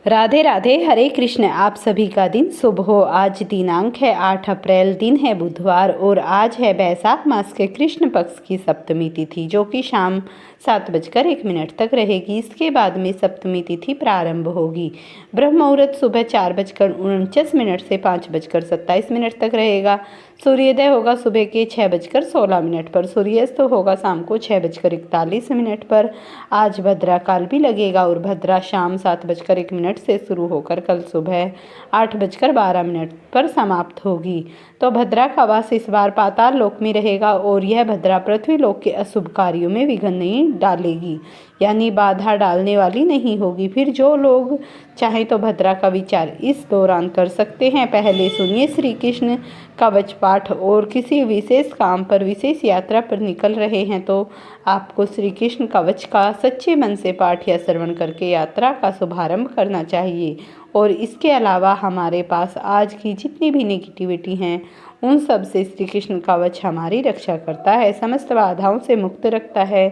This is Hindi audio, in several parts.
राधे राधे, हरे कृष्ण। आप सभी का दिन शुभ हो। आज दिनांक है 8 अप्रैल, दिन है बुधवार और आज है बैसाख मास के कृष्ण पक्ष की सप्तमी तिथि, जो कि शाम 7:01 तक रहेगी। इसके बाद में सप्तमी तिथि प्रारंभ होगी। ब्रह्म मुहूर्त सुबह 4:49 से 5:27 तक रहेगा। सूर्योदय होगा सुबह के 6:16 पर। सूर्यास्त होगा शाम को 6:41 पर। आज भद्रा काल भी लगेगा और भद्रा शाम 7:01 से शुरू होकर कल सुबह 8:12 पर समाप्त होगी। तो भद्रा का वास इस बार पाताल लोक में रहेगा और यह भद्रा पृथ्वी लोक के अशुभ कार्यों में विघ्न नहीं डालेगी, यानी बाधा डालने वाली नहीं होगी। फिर जो लोग चाहें तो भद्रा का विचार इस दौरान कर सकते हैं। पहले सुनिए श्री कृष्ण कवच पाठ। और किसी विशेष काम पर, विशेष यात्रा पर निकल रहे हैं तो आपको श्री कृष्ण कवच का सच्चे मन से पाठ या श्रवण करके यात्रा का शुभारंभ करना चाहिए। और इसके अलावा हमारे पास आज की जितनी भी नेगेटिविटी हैं उन सब से श्री कृष्ण कवच हमारी रक्षा करता है, समस्त बाधाओं से मुक्त रखता है।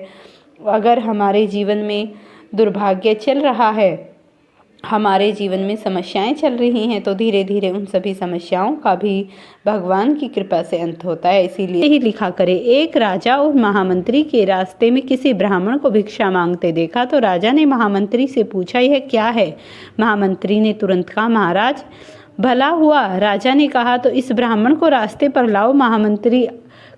अगर हमारे जीवन में दुर्भाग्य चल रहा है, हमारे जीवन में समस्याएं चल रही हैं, तो धीरे धीरे उन सभी समस्याओं का भी भगवान की कृपा से अंत होता है। इसीलिए ही लिखा करे, एक राजा और महामंत्री के रास्ते में किसी ब्राह्मण को भिक्षा मांगते देखा तो राजा ने महामंत्री से पूछा, यह क्या है? महामंत्री ने तुरंत कहा, महाराज भला हुआ। राजा ने कहा, तो इस ब्राह्मण को रास्ते पर लाओ। महामंत्री,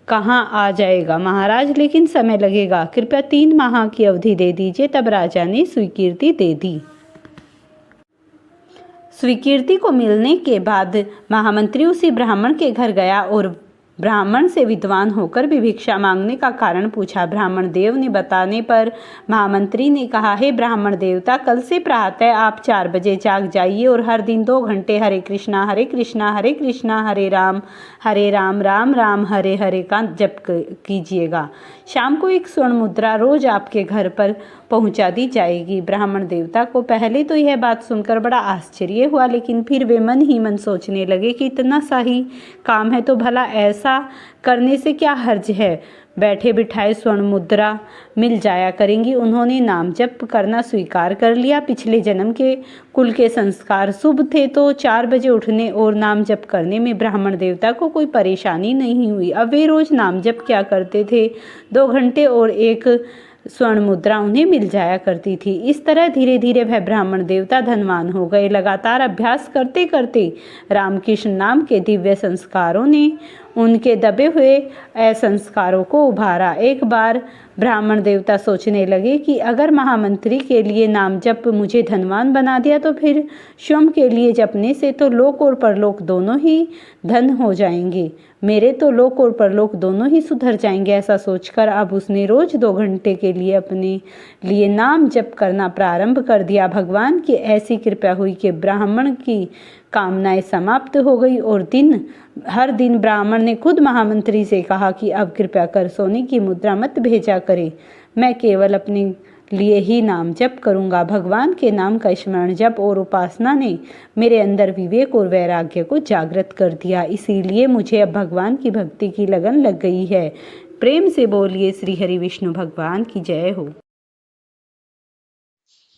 कहाँ आ जाएगा महाराज, लेकिन समय लगेगा, कृपया 3 माह की अवधि दे दीजिए। तब राजा ने स्वीकृति दे दी। स्वीकृति को मिलने के बाद महामंत्री उसी ब्राह्मण के घर गया और ब्राह्मण से विद्वान होकर भी भिक्षा मांगने का कारण पूछा। ब्राह्मण देव ने बताने पर महामंत्री ने कहा, हे ब्राह्मण देवता, कल से प्रातः आप 4 बजे जाग जाइए और हर दिन 2 घंटे हरे कृष्णा हरे कृष्णा हरे कृष्णा हरे राम राम राम हरे हरे का जप कीजिएगा। शाम को एक स्वर्ण मुद्रा रोज आपके घर पर पहुंचा दी जाएगी। ब्राह्मण देवता को पहले तो यह बात सुनकर बड़ा आश्चर्य हुआ, लेकिन फिर वे मन ही मन सोचने लगे कि इतना सा ही काम है तो भला ऐसा करने से क्या हर्ज है, बैठे बिठाए स्वर्ण मुद्रा मिल जाया करेंगी। उन्होंने नाम जप करना स्वीकार कर लिया। पिछले जन्म के कुल के संस्कार शुभ थे तो 4 बजे उठने और नाम जप करने में ब्राह्मण देवता को कोई परेशानी नहीं हुई। अब वे रोज नाम जप क्या करते थे, 2 घंटे और एक स्वर्ण मुद्रा उन्हें मिल जाया करती थी। इस तरह धीरे धीरे वह ब्राह्मण देवता धनवान हो गए। लगातार अभ्यास करते करते रामकृष्ण नाम के दिव्य संस्कारों ने उनके दबे हुए असंस्कारों को उभारा। एक बार ब्राह्मण देवता सोचने लगे कि अगर महामंत्री के लिए नाम जप मुझे धनवान बना दिया तो फिर स्वयं के लिए जपने से तो लोक और परलोक दोनों ही धन हो जाएंगे, मेरे तो लोक और परलोक दोनों ही सुधर जाएंगे। ऐसा सोचकर अब उसने रोज 2 घंटे के लिए अपने लिए नाम जप करना प्रारंभ कर दिया। भगवान की ऐसी कृपा हुई कि ब्राह्मण की कामनाएं समाप्त हो गई और हर दिन ब्राह्मण ने खुद महामंत्री से कहा कि अब कृपया कर सोने की मुद्रा मत भेजा करे, मैं केवल अपने लिए ही नाम जप करूंगा। भगवान के नाम का स्मरण जप और उपासना ने मेरे अंदर विवेक और वैराग्य को जागृत कर दिया, इसीलिए मुझे अब भगवान की भक्ति की लगन लग गई है। प्रेम से बोलिए श्री हरि विष्णु भगवान की जय हो।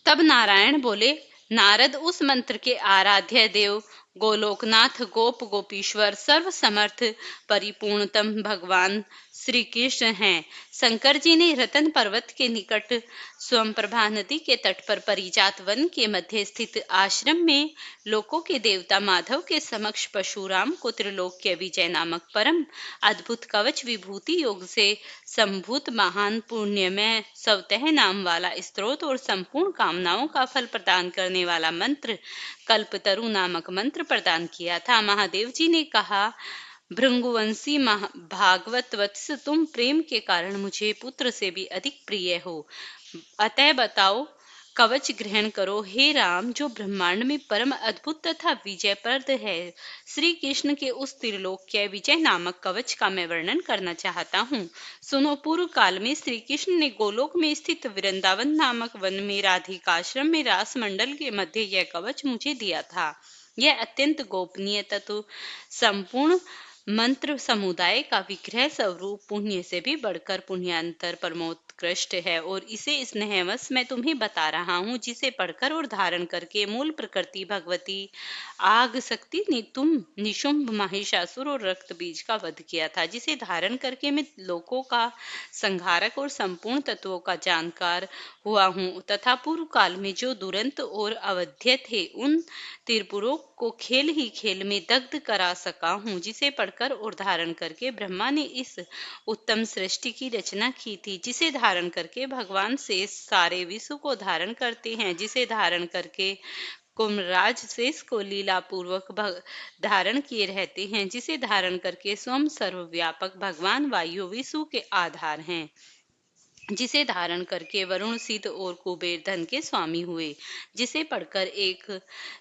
तब नारायण बोले, नारद, उस मंत्र के आराध्य देव गोलोकनाथ गोप गोपीश्वर सर्व समर्थ परिपूर्णतम भगवान श्री कृष्ण हैं। शंकर जी ने रतन पर्वत के निकट स्वयंप्रभा नदी के तट पर परिजात वन के मध्य स्थित आश्रम में लोकों के देवता माधव के समक्ष परशुराम को त्रिलोक्य विजय नामक परम अद्भुत कवच विभूति योग से संभूत महान पुण्यमय स्वतः नाम वाला स्त्रोत और संपूर्ण कामनाओं का फल प्रदान करने वाला मंत्र कल्पतरु नामक मंत्र प्रदान किया था। महादेव जी ने कहा, भृंगुवंशी भागवत वत्स, तुम प्रेम के कारण मुझे पुत्र से भी अधिक प्रिय हो, अतः बताओ, कवच ग्रहण करो। हे राम, जो ब्रह्मांड में परम अद्भुत तथा विजयप्रद है, श्री कृष्ण के उस त्रिलोक्य विजय नामक कवच का मैं वर्णन करना चाहता हूँ। सुनो, पूर्व काल में श्री कृष्ण ने गोलोक में स्थित वृंदावन नामक वन में राधिकाश्रम में रास मंडल के मध्य यह कवच मुझे दिया था। यह अत्यंत गोपनीय तत्व संपूर्ण मंत्र समुदाय का विग्रह स्वरूप पुण्य से भी बढ़कर पुण्यान्तर परमोत्कर्ष उत्कृष्ट है और इसे स्नेहवश मैं तुम्हें बता रहा हूँ, जिसे पढ़कर और धारण करके मूल प्रकृति भगवती आग शक्ति ने तुम निशुंभ महिषासुर और रक्त बीज का वध किया था, जिसे धारण करके मैं लोकों का संहारक और संपूर्ण तत्वों का जानकार हुआ हूँ तथा पूर्व काल में जो दुरंत और अवध्य थे उन त्रिपुरों को खेल ही खेल में दग्ध करा सका हूँ, जिसे पढ़कर और धारण करके ब्रह्मा ने इस उत्तम सृष्टि की रचना की थी, जिसे धारण करके भगवान से सारे विश्व को धारण करते हैं, जिसे धारण करके कुमराज शेष को लीला पूर्वक धारण किए रहते हैं, जिसे धारण करके स्वयं सर्वव्यापक भगवान वायु विश्व के आधार हैं, जिसे धारण करके वरुण सिद्ध और कुबेर धन के स्वामी हुए, जिसे पढ़कर एक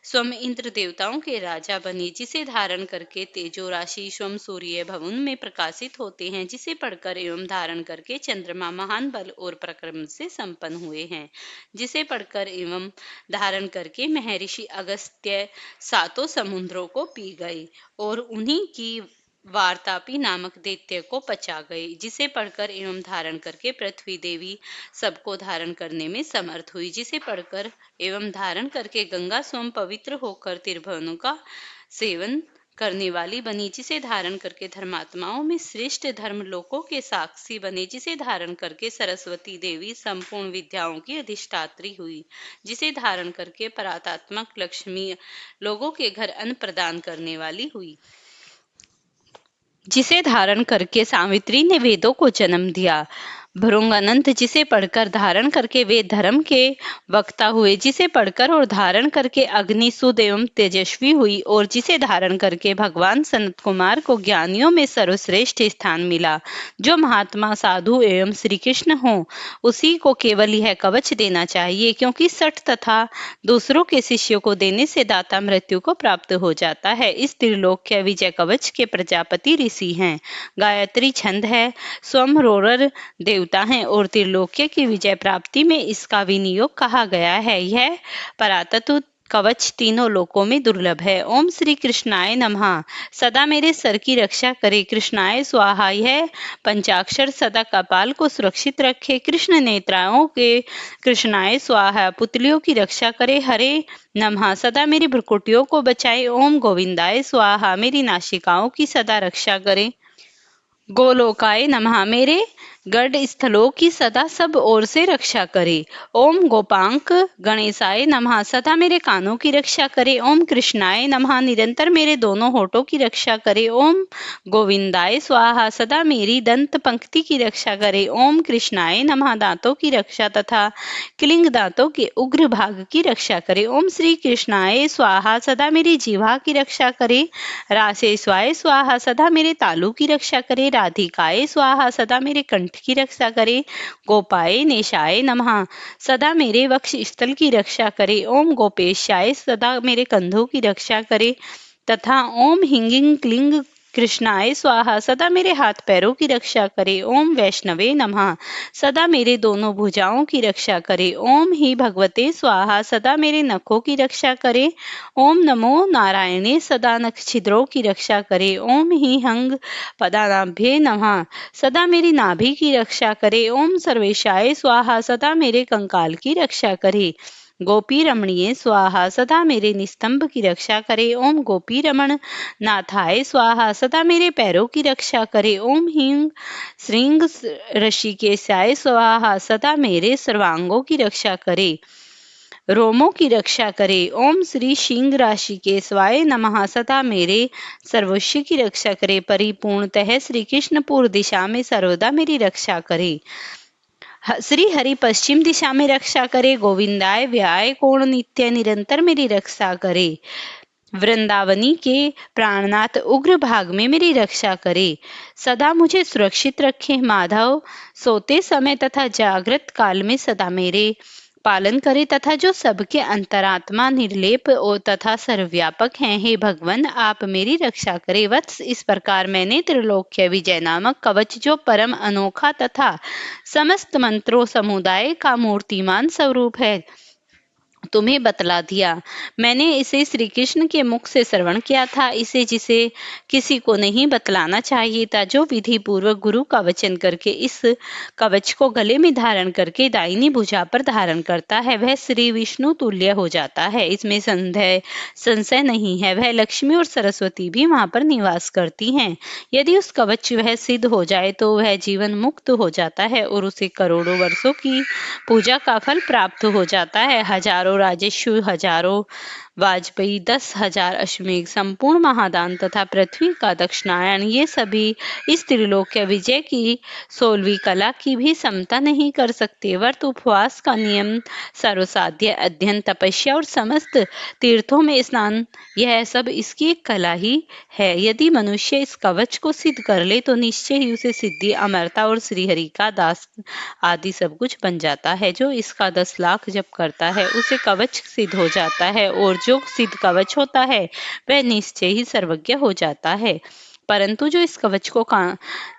स्वयं इंद्र देवताओं के राजा बने, जिसे धारण करके तेजो राशि स्वयं सूर्य भवन में प्रकाशित होते हैं, जिसे पढ़कर एवं धारण करके चंद्रमा महान बल और पराक्रम से संपन्न हुए हैं, जिसे पढ़कर एवं धारण करके महर्षि अगस्त्य सातों समुद्रों को पी गए और उन्हीं की वार्तापी नामक दैत्य को पचा गए, जिसे पढ़कर एवं धारण करके पृथ्वी देवी सबको धारण करने में समर्थ हुई, जिसे पढ़कर एवं धारण करके गंगा स्वयं पवित्र होकर त्रिभुवनों का सेवन करने वाली बनी, जिसे धारण करके धर्मात्माओं में श्रेष्ठ धर्म लोकों के साक्षी बने, जिसे धारण करके सरस्वती देवी संपूर्ण विद्याओं की अधिष्ठात्री हुई, जिसे धारण करके परात्मात्मक लक्ष्मी लोगों के घर अन्न प्रदान करने वाली हुई, जिसे धारण करके सावित्री ने वेदों को जन्म दिया, भृंग अनंत जिसे पढ़कर धारण करके वे धर्म के वक्ता हुए, जिसे पढ़कर और धारण करके अग्नि सुद एवं तेजस्वी हुई और जिसे धारण करके भगवान सनत कुमार को ज्ञानियों में सर्वश्रेष्ठ स्थान मिला। जो महात्मा साधु एवं श्री कृष्ण हो उसी को केवल यह कवच देना चाहिए, क्योंकि सठ तथा दूसरों के शिष्यों को देने से दाता मृत्यु को प्राप्त हो जाता है। इस त्रिलोक्य विजय कवच के प्रजापति ऋषि हैं, गायत्री छंद है, स्वयं रोरर देवता हैं और त्रिलोक्य की विजय प्राप्ति में इसका विनियोग कहा गया है। यह परातत्व कवच तीनों लोकों में दुर्लभ है। ओम श्री कृष्णाय नमः। सदा मेरे सर की रक्षा करे। कृष्णाय स्वाहा। यह पंचाक्षर सदा कपाल को सुरक्षित रखे। कृष्ण नेत्राओं के कृष्णाय स्वाहा। पुतलियों की रक्षा करे। हरे नमः। सदा मेरी भ्रुकुटियों को बचाए। ओम गोविंदाय स्वाहा। मेरी नासिकाओं की सदा रक्षा करे। गोलोकाय नमः। मेरे गढ़ स्थलों की सदा सब ओर से रक्षा करे। ओम गोपांक गणेशाय नमः। सदा मेरे कानों की रक्षा करे। ओम कृष्णाय नमः। निरंतर मेरे दोनों होठों की रक्षा करे। ओम गोविंदाय स्वाहा। सदा मेरी दंत पंक्ति की रक्षा करे। ओम कृष्णाय नमः। दांतों की रक्षा तथा क्लिंग दांतों के उग्र भाग की रक्षा करे। ओम श्री कृष्णाय स्वाहा। सदा मेरी जीवा की रक्षा करे। रासेश्वाय स्वाहा। सदा मेरे तालु की रक्षा करे। राधिकाय स्वाहा। सदा मेरे कंठ की रक्षा करे। गोपाय नेशाय नमः। सदा मेरे वक्ष स्थल की रक्षा करे। ओम गोपेशाय। सदा मेरे कंधों की रक्षा करे तथा ओम हिंगिंग क्लिंग कृष्णाय स्वाहा। सदा मेरे हाथ पैरों की रक्षा करे। ओम वैष्णवे नमः। सदा मेरे दोनों भुजाओं की रक्षा करे। ओम ही भगवते स्वाहा। सदा मेरे नखों की रक्षा करे। ओम नमो नारायणे। सदा नख छिद्रों की रक्षा करे। ओम ही हंग पदानाभ्ये नमः। सदा मेरी नाभि की रक्षा करे। ओम सर्वेशाय स्वाहा। सदा मेरे कंकाल की रक्षा करे। गोपी रमणीय स्वाहा। सदा मेरे निस्तंभ की रक्षा करे। ओम गोपी रमण नाथाय स्वाहा। सदा मेरे पैरों की रक्षा करे। ओम ह्रीं श्रीं ऋषिकेशाय स्वाहा। सदा मेरे सर्वांगों की रक्षा करे। रोमों की रक्षा करे। ओम श्री सिंह राशि के स्वाय नमः। सदा मेरे सर्वस्व की रक्षा करे। परिपूर्णतः श्री कृष्ण पूर्व दिशा में सर्वदा मेरी रक्षा करे। श्री हरि पश्चिम दिशा में रक्षा करे। गोविंदाय व्याय कोण नित्य निरंतर मेरी रक्षा करे। वृंदावनी के प्राणनाथ उग्र भाग में मेरी रक्षा करे। सदा मुझे सुरक्षित रखे। माधव सोते समय तथा जागृत काल में सदा मेरे पालन करे तथा जो सबके अंतरात्मा निर्लेप और तथा सर्वव्यापक हैं। हे भगवान, आप मेरी रक्षा करे। वत्स, इस प्रकार मैंने त्रिलोक्य विजय नामक कवच, जो परम अनोखा तथा समस्त मंत्रों समुदाय का मूर्तिमान स्वरूप है, तुम्हें बतला दिया। मैंने इसे श्री कृष्ण के मुख से श्रवण किया था, इसे जिसे किसी को नहीं बतलाना चाहिए था। जो विधि पूर्वक गुरु का वचन करके इस कवच को गले में धारण करके दाहिनी भुजा पर धारण करता है, वह श्री विष्णु तुल्य हो जाता है। इसमें संशय नहीं है। वह लक्ष्मी और सरस्वती भी वहां पर निवास करती हैं। यदि उस कवच वह सिद्ध हो जाए तो वह जीवन मुक्त हो जाता है और उसे करोड़ों वर्षों की पूजा का फल प्राप्त हो जाता है। हजारों राजेश्वर, हजारों वाजपेयी, 10,000 अश्वमेघ, संपूर्ण महादान तथा पृथ्वी का दक्षिणायन, ये सभी इस त्रिलोक्य विजय की 16वीं कला की भी समता नहीं कर सकते। व्रत, उपवास का नियम, सर्वसाध्य अध्ययन, तपस्या और समस्त तीर्थों में स्नान, यह सब इसकी एक कला ही है। यदि मनुष्य इस कवच को सिद्ध कर ले तो निश्चय ही उसे सिद्धि, अमरता और श्रीहरि का दास आदि सब कुछ बन जाता है। जो इसका 10 लाख जप करता है उसे कवच सिद्ध हो जाता है, और जो सिद्ध कवच होता है वह निश्चय ही सर्वज्ञ हो जाता है। परंतु जो इस कवच को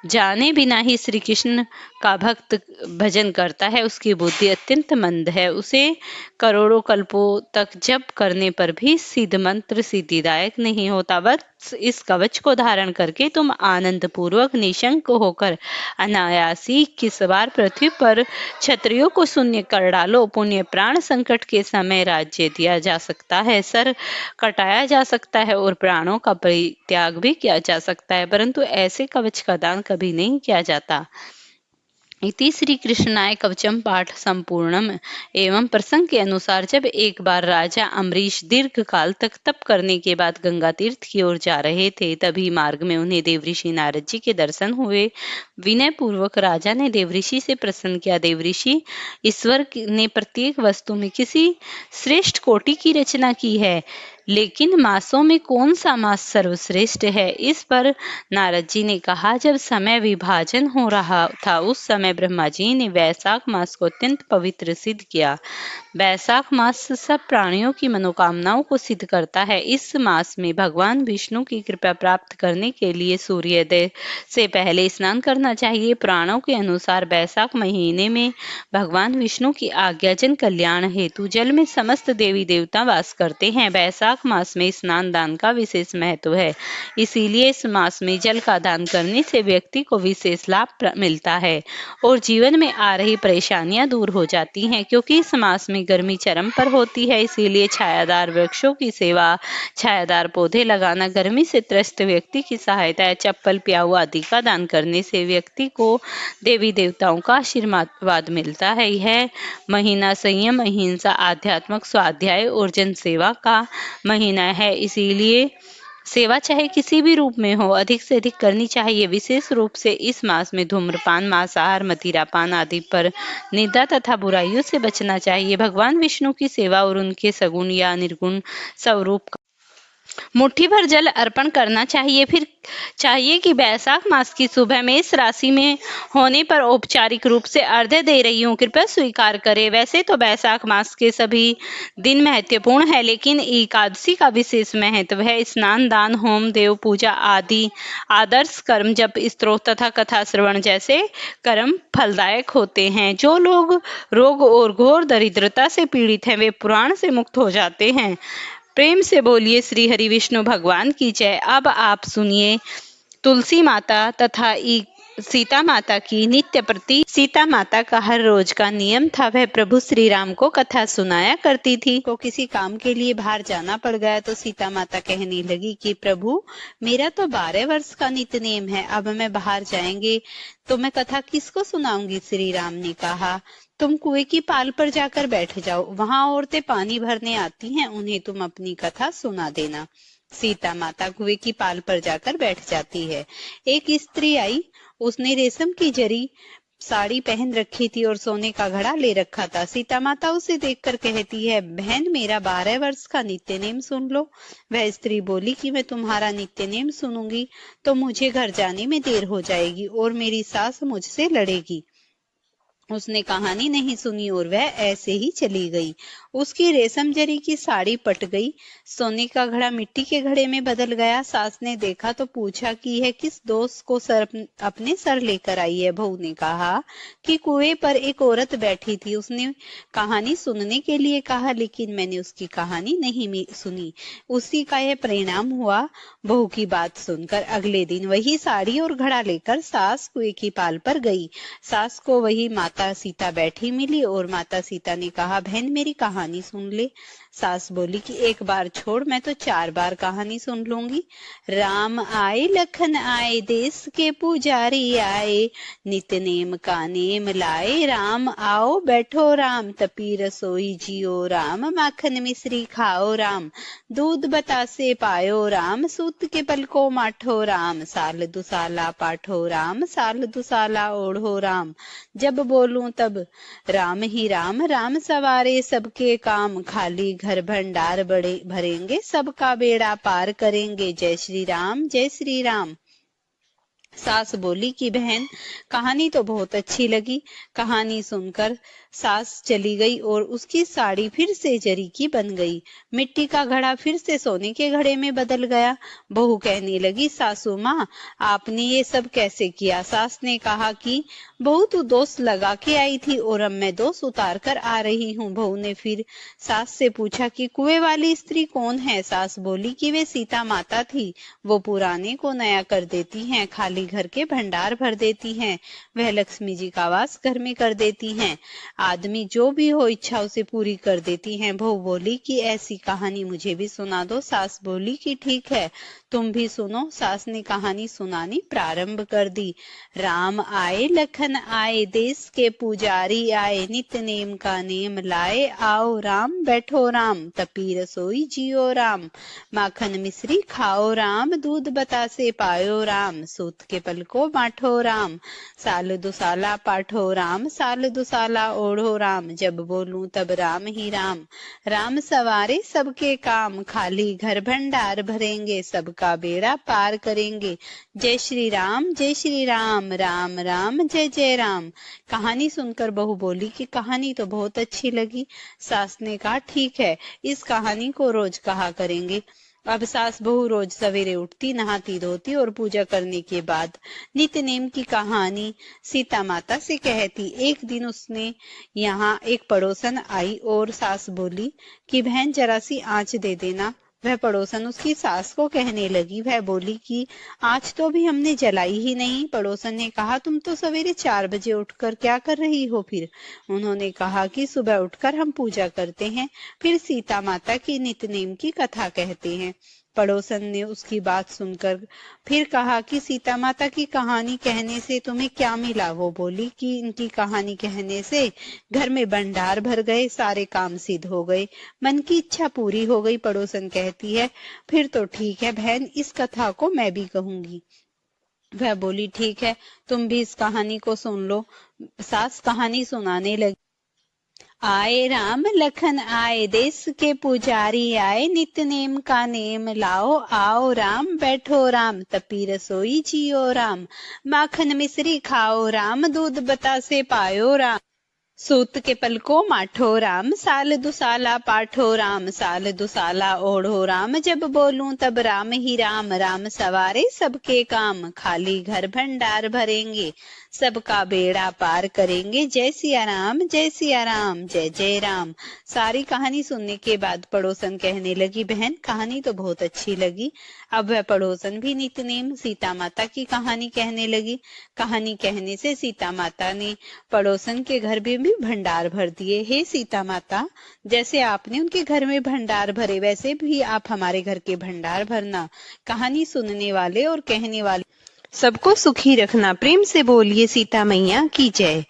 जाने बिना ही श्री कृष्ण का भक्त भजन करता है, उसकी बुद्धि अत्यंत मंद है। उसे करोड़ों कल्पों तक जप करने पर भी सिद्ध मंत्र सिद्धिदायक नहीं होता। बस इस कवच को धारण करके तुम आनंद पूर्वक निशंक होकर अनायासी किस बार पृथ्वी पर क्षत्रियों को शून्य कर डालो। पुण्य प्राण संकट के समय राज्य दिया जा सकता है, सर कटाया जा सकता है और प्राणों का परित्याग भी किया जा सकता है, परंतु ऐसे कवच का दान कभी नहीं किया जाता। इति श्री कृष्णाय कवचम पाठ संपूर्णम। एवं प्रसंग के अनुसार जब एक बार राजा अम्बरीश दीर्घ काल तक तप करने के बाद गंगा तीर्थ की ओर जा रहे थे, तभी मार्ग में उन्हें देवऋषि नारद जी के दर्शन हुए। विनय पूर्वक राजा ने देवऋषि से प्रश्न किया, देवऋषि, ईश्वर ने प्रत्येक वस्तु में किसी श्रेष्ठ कोटि की रचना की है, लेकिन मासों में कौन सा मास सर्वश्रेष्ठ है? इस पर नारद जी ने कहा, जब समय विभाजन हो रहा था उस समय ब्रह्मा जी ने वैशाख मास को अत्यंत पवित्र सिद्ध किया। वैशाख मास सब प्राणियों की मनोकामनाओं को सिद्ध करता है। इस मास में भगवान विष्णु की कृपा प्राप्त करने के लिए सूर्योदय से पहले स्नान करना चाहिए। पुराणों के अनुसार वैशाख महीने में भगवान विष्णु की आज्ञा जन कल्याण हेतु जल में समस्त देवी देवता वास करते हैं। वैशाख मास में स्नान दान का विशेष महत्व है, इसीलिए इस मास में जल का दान करने से व्यक्ति को विशेष लाभ मिलता है और जीवन में आ रही परेशानियां दूर हो जाती हैं। क्योंकि इस मास में गर्मी चरम पर होती है, इसीलिए छायादार वृक्षों की सेवा, छायादार पौधे लगाना, गर्मी से त्रस्त व्यक्ति की सहायता, चप्पल, प्याऊ आदि का दान करने से व्यक्ति को देवी देवताओं का आशीर्वाद मिलता है। यह महीना संयम, अहिंसा, आध्यात्मिक स्वाध्याय और जन सेवा का महीना है, इसीलिए सेवा चाहे किसी भी रूप में हो अधिक से अधिक करनी चाहिए। विशेष रूप से इस मास में धूम्रपान, मांसाहार, मदिरापान आदि पर निंदा तथा बुराइयों से बचना चाहिए। भगवान विष्णु की सेवा और उनके सगुण या निर्गुण स्वरूप मुट्ठी भर जल अर्पण करना चाहिए। फिर चाहिए कि वैशाख मास की सुबह में इस राशि में होने पर औपचारिक रूप से अर्घ्य दे रही हूँ, कृपया स्वीकार करें। वैसे तो वैशाख मास के सभी दिन महत्वपूर्ण है, लेकिन एकादशी का विशेष महत्व है। स्नान, दान, होम, देव पूजा आदि आदर्श कर्म, जप, स्तोत्र तथा कथा श्रवण जैसे कर्म फलदायक होते हैं। जो लोग रोग और घोर दरिद्रता से पीड़ित हैं वे पुराण से मुक्त हो जाते हैं। प्रेम से बोलिए श्री हरि विष्णु भगवान की जय। अब आप सुनिए तुलसी माता तथा सीता माता की नित्य प्रति। सीता माता का हर रोज का नियम था, वह प्रभु श्री राम को कथा सुनाया करती थी। को किसी काम के लिए बाहर जाना पड़ गया तो सीता माता कहने लगी कि प्रभु, मेरा तो 12 वर्ष का नित्य नियम है, अब मैं बाहर जाएंगे तो मैं कथा किसको सुनाऊंगी? श्री राम ने कहा, तुम कुएं की पाल पर जाकर बैठ जाओ, वहां औरतें पानी भरने आती हैं, उन्हें तुम अपनी कथा सुना देना। सीता माता कुएं की पाल पर जाकर बैठ जाती है। एक स्त्री आई, उसने रेशम की जरी साड़ी पहन रखी थी और सोने का घड़ा ले रखा था। सीता माता उसे देखकर कहती है, बहन, मेरा 12 वर्ष का नित्य नेम सुन लो। वह स्त्री बोली कि मैं तुम्हारा नित्य नेम सुनूंगी तो मुझे घर जाने में देर हो जाएगी और मेरी सास मुझसे लड़ेगी। उसने कहानी नहीं सुनी और वह ऐसे ही चली गई। उसकी रेशम जरी की साड़ी पट गई, सोने का घड़ा मिट्टी के घड़े में बदल गया। सास ने देखा तो पूछा कि यह किस दोस्त को अपने सर लेकर आई है। बहू ने कहा कि कुएं पर एक औरत बैठी थी, उसने कहानी सुनने के लिए कहा, लेकिन मैंने उसकी कहानी नहीं सुनी, उसी का यह परिणाम हुआ। बहू की बात सुनकर अगले दिन वही साड़ी और घड़ा लेकर सास कुएं की पाल पर गई। सास को वही माता सीता बैठी मिली और माता सीता ने कहा, बहन मेरी कहानी सुन ले। सास बोली कि एक बार छोड़, मैं तो 4 बार कहानी सुन लूंगी। राम आए लखन आए, देश के पुजारी आए, नित नेम का नेम लाए, राम आओ बैठो राम, तपी रसोई जियो राम, माखन मिश्री खाओ राम, दूध बतासे पायो राम, सूत के पल को माठो राम, साल दुसाला पाठो राम, साल दुसाला ओढ़ो राम, जब बोलूं तब राम ही राम, राम सवारे सबके काम, खाली घर भंडार बड़े भरेंगे, सबका बेड़ा पार करेंगे, जय श्री राम जय श्री राम। सास बोली कि बहन कहानी तो बहुत अच्छी लगी। कहानी सुनकर सास चली गई और उसकी साड़ी फिर से जरी की बन गई, मिट्टी का घड़ा फिर से सोने के घड़े में बदल गया। बहू कहने लगी, सासू माँ आपने ये सब कैसे किया? सास ने कहा कि बहू तू दोष लगा के आई थी और अब मैं दोष उतार कर आ रही हूँ। बहू ने फिर सास से पूछा कि कुएं वाली स्त्री कौन है? सास बोली कि वे सीता माता थी, वो पुराने को नया कर देती हैं, खाली घर के भंडार भर देती हैं, वह लक्ष्मी जी का वास घर में कर देती हैं, आदमी जो भी हो इच्छा उसे पूरी कर देती हैं। बहू बोली कि ऐसी कहानी मुझे भी सुना दो। सास बोली कि ठीक है, तुम भी सुनो। सास ने कहानी सुनानी प्रारंभ कर दी। राम आए लखन आए, देश के पुजारी आए, नित नेम का नेम लाए, आओ राम बैठो राम, तपी रसोई जियो राम, माखन मिश्री खाओ राम, दूध बतासे पायो राम, सूत के पल को बांटो राम, साल दुसाला पाठो राम, साल दुसाला ओढ़ो राम, जब बोलूं तब राम ही राम, राम सवारे सबके काम, खाली घर भंडार भरेंगे, सबका बेड़ा पार करेंगे, जय श्री राम जय श्री राम, राम राम जय जय राम। कहानी सुनकर बहू बोली कि कहानी तो बहुत अच्छी लगी। सास ने कहा ठीक है, इस कहानी को रोज कहा करेंगे। अब सास बहू रोज सवेरे उठती, नहाती धोती और पूजा करने के बाद नित्य नेम की कहानी सीता माता से कहती। एक दिन उसने यहाँ एक पड़ोसन आई और सास बोली कि बहन जरा सी आंच दे देना। वह पड़ोसन उसकी सास को कहने लगी। वह बोली कि आज तो भी हमने जलाई ही नहीं। पड़ोसन ने कहा तुम तो सवेरे 4 बजे उठकर क्या कर रही हो? फिर उन्होंने कहा कि सुबह उठकर हम पूजा करते हैं, फिर सीता माता की नित्य-नेम की कथा कहते हैं। पड़ोसन ने उसकी बात सुनकर फिर कहा कि सीता माता की कहानी कहने से तुम्हें क्या मिला? वो बोली कि इनकी कहानी कहने से घर में भंडार भर गए, सारे काम सिद्ध हो गए, मन की इच्छा पूरी हो गई। पड़ोसन कहती है फिर तो ठीक है बहन, इस कथा को मैं भी कहूंगी। वह बोली ठीक है, तुम भी इस कहानी को सुन लो। सास कहानी सुनाने लगी। आए राम लखन आए, देश के पुजारी आए, नित्य नेम का नेम लाओ, आओ राम बैठो राम, तपी रसोई जियो राम, माखन मिश्री खाओ राम, दूध बतासे पायो राम, सूत के पल को माठो राम, साल दुसाला पाठो राम, साल दुसाला ओढ़ो राम, जब बोलूं तब राम ही राम, राम सवारे सबके काम, खाली घर भंडार भरेंगे, सबका बेड़ा पार करेंगे, जय सिया राम जय सिया राम, जय जय राम। सारी कहानी सुनने के बाद पड़ोसन कहने लगी बहन कहानी तो बहुत अच्छी लगी। अब वह पड़ोसन भी नित्य नेम सीता माता की कहानी कहने लगी। कहानी कहने से सीता माता ने पड़ोसन के घर में भी भंडार भर दिए। हे सीता माता, जैसे आपने उनके घर में भंडार भरे वैसे भी आप हमारे घर के भंडार भरना। कहानी सुनने वाले और कहने वाले सबको सुखी रखना। प्रेम से बोलिए सीता मैया की जय।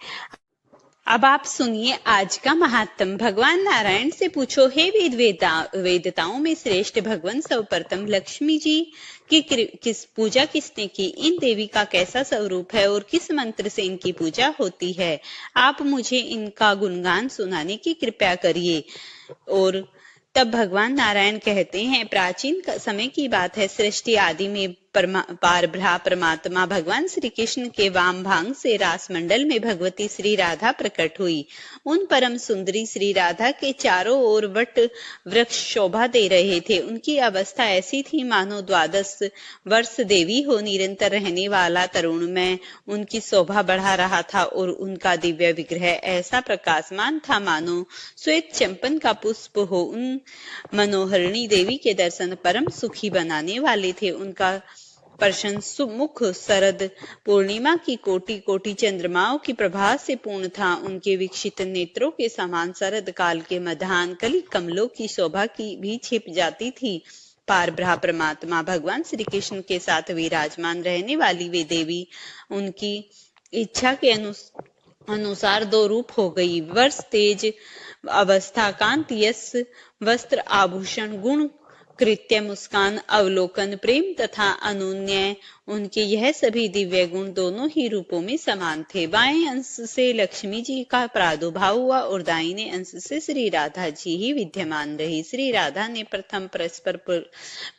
अब आप सुनिए आज का महात्म। भगवान नारायण से पूछो हे वेदताओं में श्रेष्ठ भगवान सर्वप्रथम लक्ष्मी जी की किस पूजा किसने की? इन देवी का कैसा स्वरूप है और किस मंत्र से इनकी पूजा होती है? आप मुझे इनका गुणगान सुनाने की कृपा करिए। और तब भगवान नारायण कहते हैं प्राचीन समय की बात है, सृष्टि आदि में पारब्रह्म परमात्मा भगवान श्री कृष्ण के वाम भाग से रास मंडल में भगवती श्री राधा प्रकट हुई। उन परम सुंदरी श्री राधा के चारों ओर वट वृक्ष शोभा दे रहे थे। उनकी अवस्था ऐसी थी मानो 12 वर्ष देवी हो। निरंतर रहने वाला तरुण में उनकी शोभा बढ़ा रहा था और उनका दिव्य विग्रह ऐसा प्रकाशमान था मानो श्वेत चंपन का पुष्प हो। उन मनोहरिणी देवी के दर्शन परम सुखी बनाने वाले थे। उनका प्रशंसु मुख शरद पूर्णिमा की कोटि कोटि चंद्रमाओं की प्रभा से पूर्ण था। उनके विकसित नेत्रों के समान शरद काल के मध्याह्न कली कमलों की शोभा की भी छिप जाती थी। पारब्रह्म परमात्मा भगवान श्री कृष्ण के साथ विराजमान रहने वाली वे देवी उनकी इच्छा के अनुसार 2 रूप हो गई। वर्ष तेज अवस्था कांति यश वस्त्र आभूषण गुण कृत्य मुस्कान अवलोकन प्रेम तथा अनुन्य उनके यह सभी दिव्य गुण दोनों ही रूपों में समान थे। बाएं अंश से लक्ष्मी जी का प्रादुर्भाव हुआ और दाहिने अंश से श्री राधा जी ही विद्यमान रही। श्री राधा ने प्रथम परस्पर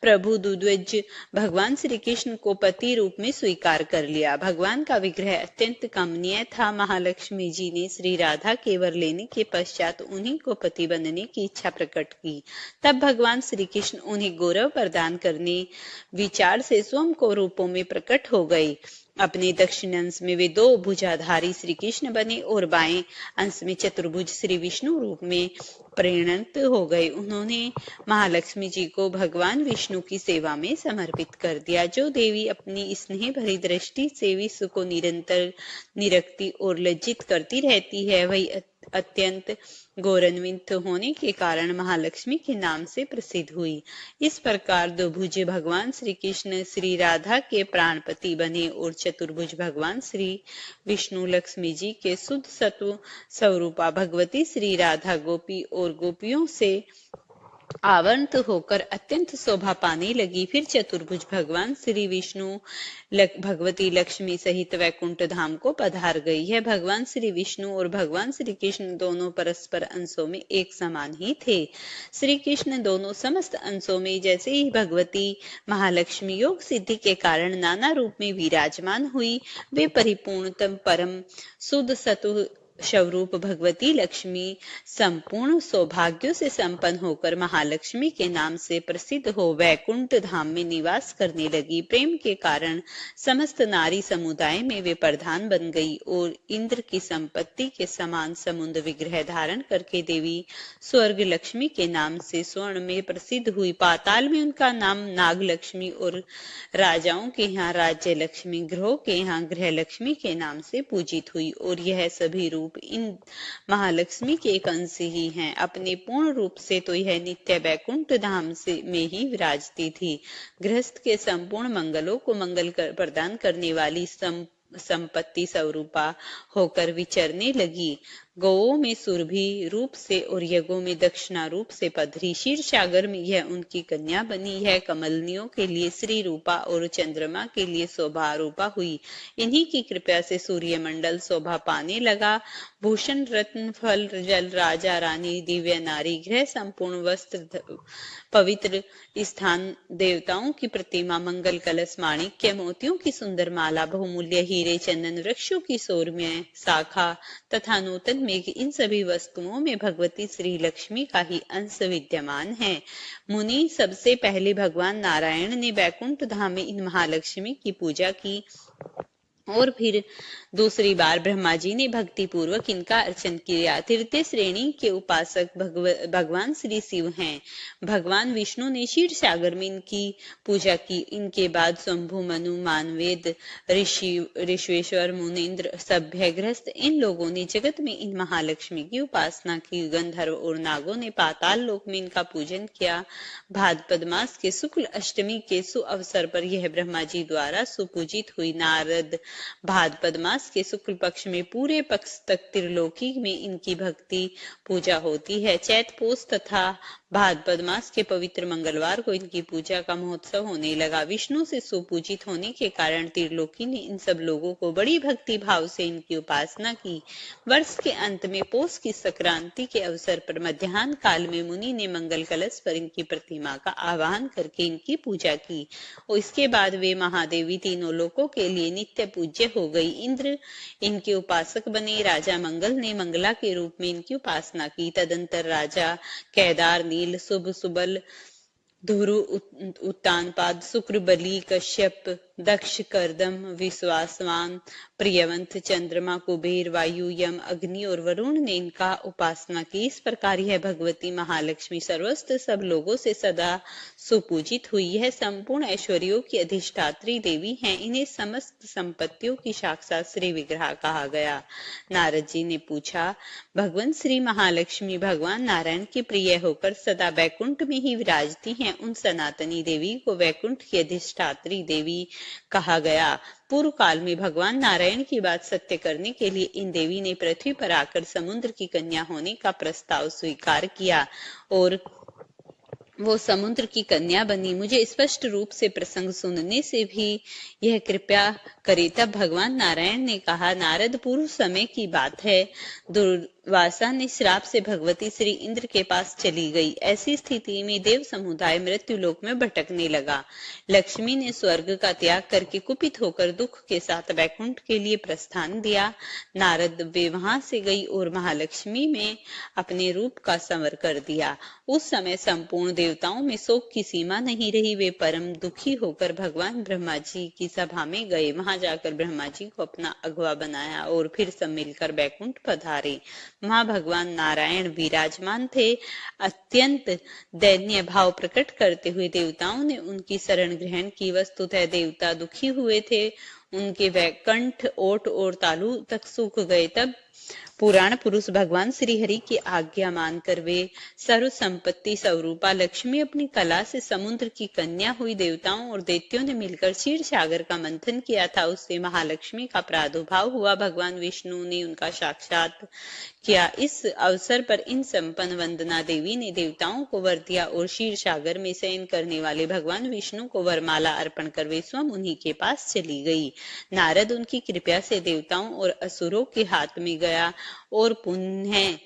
प्रभु द्विज भगवान श्री कृष्ण को पति रूप में स्वीकार कर लिया। भगवान का विग्रह अत्यंत कमनीय था। महालक्ष्मी जी ने श्री राधा के वर लेने के पश्चात उन्हीं को पति बनने की इच्छा प्रकट की। तब भगवान श्री कृष्ण उन्हें गौरव प्रदान करने विचार से स्वयं को रूपों में प्रकट हो गए। अपने दक्षिण अंश में वे 2 भुजाधारी श्री कृष्ण बने और बाएं अंश में चतुर्भुज श्री विष्णु रूप में परिणत हो गए। उन्होंने महालक्ष्मी जी को भगवान विष्णु की सेवा में समर्पित कर दिया। जो देवी अपनी स्नेह भरी दृष्टि से विश्व को निरंतर निरखती और लज्जित करती रहती है, वही अत्यंत गौरवान्वित होने के कारण महालक्ष्मी के नाम से प्रसिद्ध हुई। इस प्रकार 2 भुज भगवान श्री कृष्ण श्री राधा के प्राणपति बने और चतुर्भुज भगवान श्री विष्णु लक्ष्मी जी के शुद्ध सत्व स्वरूपा भगवती श्री राधा गोपी और गोपियों से आवंत होकर अत्यंत शोभा पाने लगी। फिर चतुर्भुज भगवान श्री विष्णु भगवती लक्ष्मी सहित वैकुंठ धाम को पधार गई है। भगवान श्री विष्णु और भगवान श्री कृष्ण दोनों परस्पर अंशों में एक समान ही थे। श्री कृष्ण दोनों समस्त अंशों में जैसे ही भगवती महालक्ष्मी योग सिद्धि के कारण नाना रूप में विराजमान हुई, वे परिपूर्णतम परम शुद्ध सत्व स्वरूप भगवती लक्ष्मी संपूर्ण सौभाग्यों से संपन्न होकर महालक्ष्मी के नाम से प्रसिद्ध हो वैकुंठ धाम में निवास करने लगी। प्रेम के कारण समस्त नारी समुदाय में वे प्रधान बन गई और इंद्र की संपत्ति के समान समुद्र विग्रह धारण करके देवी स्वर्ग लक्ष्मी के नाम से स्वर्ण में प्रसिद्ध हुई। पाताल में उनका नाम नाग लक्ष्मी और राजाओं के यहाँ राज्य लक्ष्मी, ग्रहों के यहाँ ग्रह लक्ष्मी के नाम से पूजित हुई और यह सभी रूप इन महालक्ष्मी के एक अंश ही हैं। अपने पूर्ण रूप से तो यह नित्य वैकुंठ धाम से में ही विराजती थी। गृहस्थ के संपूर्ण मंगलों को मंगल प्रदान करने वाली संपत्ति स्वरूपा होकर विचरने लगी। गौओं में सुरभि रूप से और यज्ञों में दक्षिणा रूप से पधरी। क्षीर सागर में यह उनकी कन्या बनी है। कमलनियों के लिए श्री रूपा और चंद्रमा के लिए शोभा रूपा हुई। इन्हीं की कृपा से सूर्य मंडल शोभा पाने लगा। भूषण रत्न फल जल राजा रानी दिव्य नारी गृह संपूर्ण वस्त्र पवित्र स्थान देवताओं की प्रतिमा मंगल कलश माणिक्य मोतियों की सुंदर माला बहुमूल्य हीरे चंदन वृक्षों की सौम्य शाखा तथा नूतन मेघ, इन सभी वस्तुओं में भगवती श्री लक्ष्मी का ही अंश विद्यमान है। मुनि सबसे पहले भगवान नारायण ने वैकुंठ धाम में इन महालक्ष्मी की पूजा की और फिर दूसरी बार ब्रह्मा जी ने भक्ति पूर्वक इनका अर्चन किया। तृतीय श्रेणी के उपासक भगवान श्री शिव हैं। भगवान विष्णु ने क्षीर सागर में इनकी पूजा की। इनके बाद शंभु मनु मानवेद ऋषिवेश्वर मुनीन्द्र सभ्य गृहस्थ इन लोगों ने जगत में इन महालक्ष्मी की उपासना की। गंधर्व और नागों ने पाताल लोक में इनका पूजन किया। भाद्रपद मास के शुक्ल अष्टमी के सुअवसर पर यह ब्रह्मा जी द्वारा सुपूजित हुई। नारद भाद्रपद मास के शुक्ल पक्ष में पूरे पक्ष तक त्रिलोकी में इनकी भक्ति पूजा होती है। चैत पोष तथा भाद्रपद मास के पवित्र मंगलवार को इनकी पूजा का महोत्सव होने लगा। विष्णु से सुपूजित होने के कारण त्रिलोकी ने इन सब लोगों को बड़ी भक्ति भाव से इनकी उपासना की। वर्ष के अंत में पोष की संक्रांति के अवसर पर मध्याह्न काल में मुनि ने मंगल कलश पर इनकी प्रतिमा का आवाहन करके इनकी पूजा की और इसके बाद वे महादेवी तीनों लोकों के लिए नित्य पूज्य हो गई। इंद्र इनके उपासक बने। राजा मंगल ने मंगला के रूप में इनकी उपासना की। तदंतर राजा केदार, नील, शुभ, सुबल, धुरु, उत्तानपाद, शुक्र, बलि, कश्यप, दक्ष, करदम, विश्वासवान, प्रियवंत, चंद्रमा, कुबेर, वायु, यम, अग्नि और वरुण ने इनका उपासना की। इस प्रकार यह भगवती महालक्ष्मी सर्वस्त्र सब लोगों से सदा सुपूजित हुई है। संपूर्ण ऐश्वर्यों की अधिष्ठात्री देवी हैं। इन्हें समस्त संपत्तियों की साक्षात श्री विग्रह कहा गया। नारद जी ने पूछा, भगवान श्री महालक्ष्मी भगवान नारायण की प्रिय होकर सदा वैकुंठ में ही विराजती हैं। उन सनातनी देवी को वैकुंठ की अधिष्ठात्री देवी कहा गया। पूर्व काल में भगवान नारायण की बात सत्य करने के लिए इन देवी ने पृथ्वी पर आकर समुद्र की कन्या होने का प्रस्ताव स्वीकार किया और वो समुद्र की कन्या बनी। मुझे स्पष्ट रूप से प्रसंग सुनने से भी यह कृपया करे। तब भगवान नारायण ने कहा, नारद, पूर्व समय की बात है, दुर्वासा ने श्राप से भगवती श्री इंद्र के पास चली गई। ऐसी स्थिति में देव समुदाय मृत्यु लोक में भटकने लगा। लक्ष्मी ने स्वर्ग का त्याग करके कुपित होकर दुख के साथ वैकुंठ के लिए प्रस्थान दिया। नारद वे वहां से गई और महालक्ष्मी में अपने रूप का संवर कर दिया। उस समय संपूर्ण देवताओं में शोक की सीमा नहीं रही। वे परम दुखी होकर भगवान ब्रह्मा जी की सभा में गए। वहां जाकर ब्रह्मा जी को अपना अगवा बनाया और फिर सब मिलकर वैकुंठ पधारे। वहां भगवान नारायण विराजमान थे। अत्यंत दैन्य भाव प्रकट करते हुए देवताओं ने उनकी शरण ग्रहण की। वस्तुतः देवता दुखी हुए थे। उनके वैकुंठ, ओट और तालु तक सूख गए। तब पुराण पुरुष भगवान श्री हरि की आज्ञा मानकर वे सर्व संपत्ति स्वरूपा लक्ष्मी अपनी कला से समुद्र की कन्या हुई। देवताओं और दैत्यों ने मिलकर क्षीर सागर का मंथन किया था। उससे महालक्ष्मी का प्रादुर्भाव हुआ। भगवान विष्णु ने उनका साक्षात किया। इस अवसर पर इन संपन्न वंदना देवी ने देवताओं को वर दिया और क्षीर सागर में शयन करने वाले भगवान विष्णु को वरमाला अर्पण कर वे स्वयं उन्हीं के पास चली गई। नारद उनकी कृपा से देवताओं और असुरों के हाथ में गया और पुण्य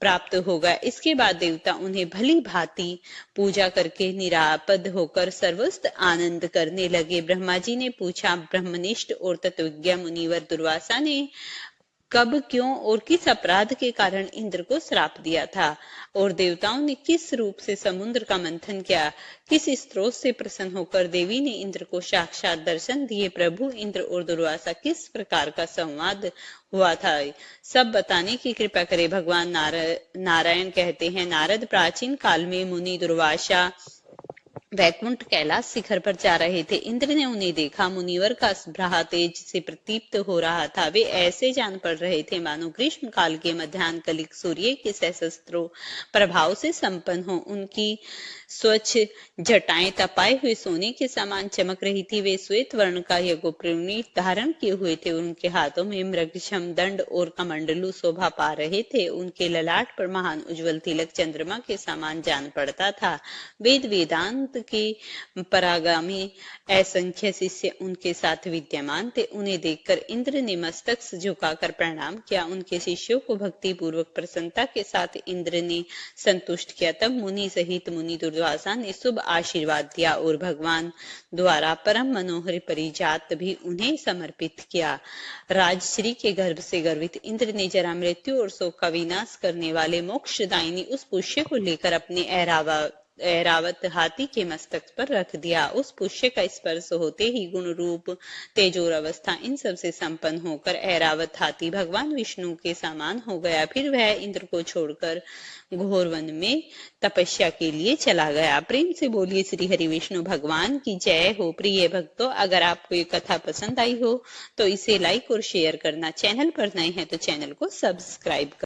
प्राप्त होगा। इसके बाद देवता उन्हें भली भांति पूजा करके निरापद होकर सर्वस्त्र आनंद करने लगे। ब्रह्मा जी ने पूछा, ब्रह्मनिष्ठ और तत्वज्ञ मुनिवर दुर्वासा ने कब, क्यों और किस अपराध के कारण इंद्र को श्राप दिया था और देवताओं ने किस रूप से समुद्र का मंथन किया? किस स्रोत से प्रसन्न होकर देवी ने इंद्र को साक्षात दर्शन दिए? प्रभु इंद्र और दुर्वासा किस प्रकार का संवाद हुआ था? सब बताने की कृपा करे। भगवान नारायण कहते हैं, नारद, प्राचीन काल में मुनि दुर्वासा वैकुंठ कैलाश शिखर पर जा रहे थे। इंद्र ने उन्हें देखा। मुनिवर का भ्राह तेज से प्रदीप्त हो रहा था। वे ऐसे जान पड़ रहे थे मानो ग्रीष्म काल के मध्याह्न कलिक सूर्य के सहस्त्रों प्रभाव से संपन्न हो। उनकी स्वच्छ जटाएं तपाए हुए सोने के समान चमक रही थी। वे श्वेत वर्ण का यज्ञोपवीत धारण किए हुए थे। उनके हाथों में मृगशम दंड और कमंडलू शोभा पा रहे थे। उनके ललाट पर महान उज्जवल तिलक चंद्रमा के समान जान पड़ता था। वेद वेदांत के परागामी असंख्य शिष्य उनके साथ विद्यमान थे। उन्हें देखकर इंद्र ने मस्तक झुकाकर प्रणाम किया। उनके शिष्यों को भक्ति पूर्वक प्रसन्नता के साथ इंद्र ने संतुष्ट किया। तब मुनि सहित मुनि दुर्वासा ने शुभ आशीर्वाद दिया और भगवान द्वारा परम मनोहर परिजात भी उन्हें समर्पित किया। राजश्री के गर्भ से गर्वित इंद्र ने जरा मृत्यु और शोक का विनाश करने वाले मोक्षदायिनी उस पुष्य को लेकर अपने ऐरावत हाथी के मस्तक पर रख दिया। उस पुष्य का स्पर्श होते ही गुण रूप तेजोर अवस्था इन सब से संपन्न होकर ऐरावत हाथी भगवान विष्णु के समान हो गया। फिर वह इंद्र को छोड़कर घोर वन में तपस्या के लिए चला गया। प्रेम से बोलिए श्री हरि विष्णु भगवान की जय हो। प्रिय भक्तों, अगर आपको ये कथा पसंद आई हो तो इसे लाइक और शेयर करना। चैनल पर नए हैं तो चैनल को सब्सक्राइब कर